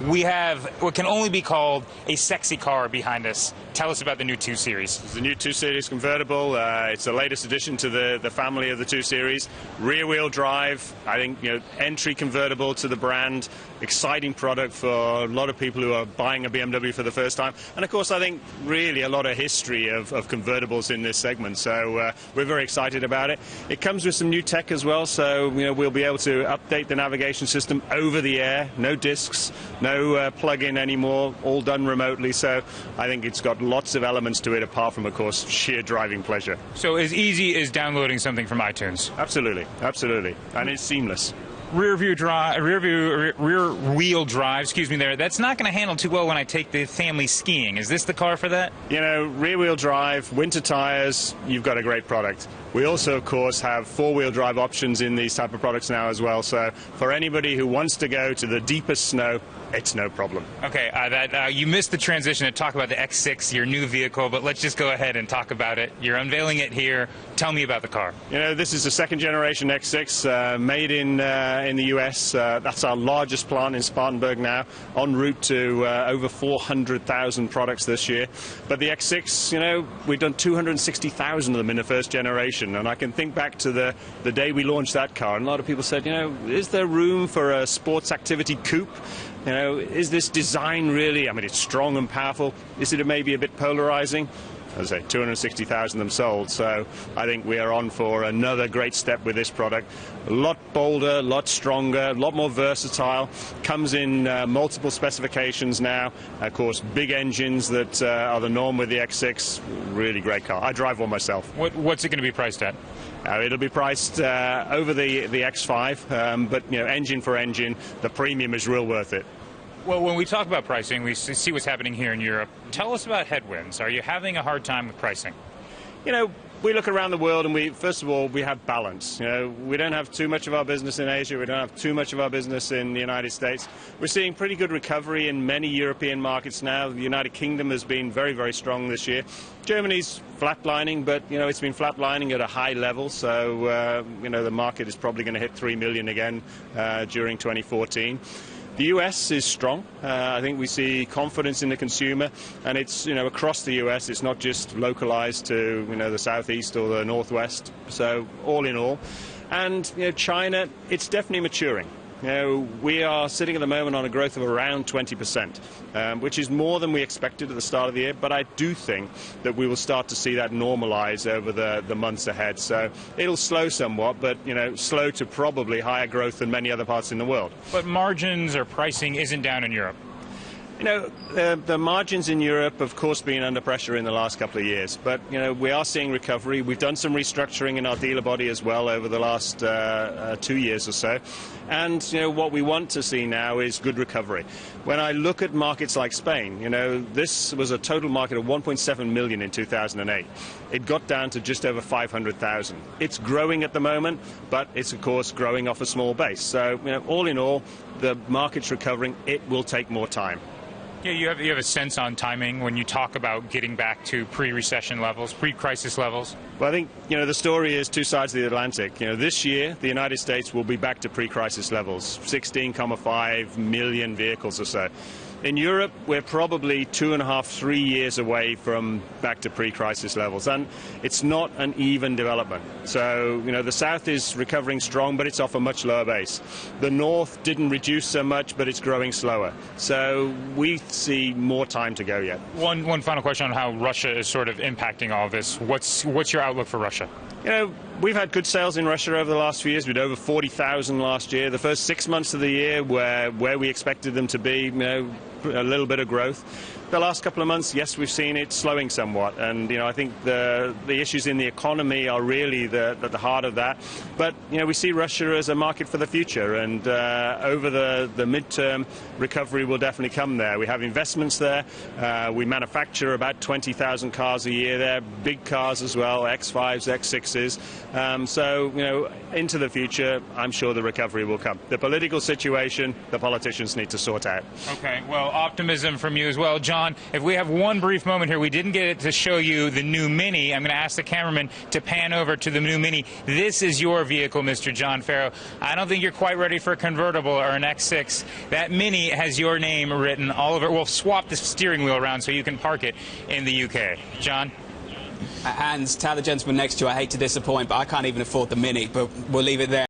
we have what can only be called a sexy car behind us. Tell us about the new 2 Series. It's the new 2 Series convertible. It's the latest addition to the family of the 2 Series. Rear-wheel drive, I think, entry convertible to the brand. Exciting product for a lot of people who are buying a BMW for the first time. And of course, I think really a lot of history of convertibles in this segment. So we're very excited about it. It comes with some new tech as well. So we'll be able to update the navigation system over the air. No discs, no plug-in anymore. All done remotely. So I think it's got lots of elements to it, apart from, of course, sheer driving pleasure. So as easy as downloading something from iTunes? Absolutely, absolutely. And it's seamless. Rear wheel drive, excuse me there, that's not going to handle too well when I take the family skiing. Is this the car for that? Rear wheel drive, winter tires, you've got a great product. We also, of course, have 4-wheel drive options in these type of products now as well. So for anybody who wants to go to the deepest snow, it's no problem. Okay, you missed the transition to talk about the X6, your new vehicle, but let's just go ahead and talk about it. You're unveiling it here. Tell me about the car. This is the 2nd generation X6, made in the US. That's our largest plant in Spartanburg now, en route to over 400,000 products this year. But the X6, we've done 260,000 of them in the 1st generation. And I can think back to the day we launched that car, and a lot of people said, is there room for a sports activity coupe? Is this design really, it's strong and powerful. Is it maybe a bit polarizing? As I say, 260,000 of them sold, so I think we are on for another great step with this product. A lot bolder, a lot stronger, a lot more versatile. Comes in multiple specifications now. Of course, big engines that are the norm with the X6. Really great car. I drive one myself. What's it going to be priced at? It'll be priced over the X5, but engine for engine, the premium is real worth it. Well, when we talk about pricing, we see what's happening here in Europe. Tell us about headwinds. Are you having a hard time with pricing? We look around the world and first of all, we have balance. We don't have too much of our business in Asia. We don't have too much of our business in the United States. We're seeing pretty good recovery in many European markets now. The United Kingdom has been very, very strong this year. Germany's flatlining, but it's been flatlining at a high level. So the market is probably going to hit 3 million again during 2014. The US is strong. I think we see confidence in the consumer, and it's across the US. It's not just localized to the southeast or the northwest. So all in all, and China, it's definitely maturing. We are sitting at the moment on a growth of around 20%, which is more than we expected at the start of the year, but I do think that we will start to see that normalize over the months ahead. So it'll slow somewhat, but slow to probably higher growth than many other parts in the world. But margins or pricing isn't down in Europe. The margins in Europe, of course, been under pressure in the last couple of years, but we are seeing recovery. We've done some restructuring in our dealer body as well over the last 2 years or so, and what we want to see now is good recovery. When I look at markets like Spain, this was a total market of 1.7 million in 2008. It got down to just over 500,000. It's growing at the moment, but it's of course growing off a small base. So all in all, the market's recovering. It will take more time. Yeah, you have a sense on timing when you talk about getting back to pre-recession levels, pre-crisis levels? Well, I think, the story is 2 sides of the Atlantic. This year, the United States will be back to pre-crisis levels, 16.5 million vehicles or so. In Europe, we're probably 2.5, 3 years away from back to pre-crisis levels, and it's not an even development. So, the South is recovering strong, but it's off a much lower base. The North didn't reduce so much, but it's growing slower. So we see more time to go yet. One final question on how Russia is sort of impacting all of this. What's your outlook for Russia? We've had good sales in Russia over the last few years. We had over 40,000 last year. The first 6 months of the year where we expected them to be, a little bit of growth. The last couple of months, yes, we've seen it slowing somewhat, and I think the issues in the economy are really the heart of that. But we see Russia as a market for the future, and over the midterm, recovery will definitely come there. We have investments there. We manufacture about 20,000 cars a year there, big cars as well, X5s, X6s. So, into the future, I'm sure the recovery will come. The political situation, the politicians need to sort out. Okay, well, optimism from you as well. John, if we have one brief moment here, we didn't get to show you the new Mini. I'm going to ask the cameraman to pan over to the new Mini. This is your vehicle, Mr. John Farrow. I don't think you're quite ready for a convertible or an X6. That Mini has your name written all over it. We'll swap the steering wheel around so you can park it in the UK. John? Hans, tell the gentleman next to you I hate to disappoint, but I can't even afford the Mini, but we'll leave it there.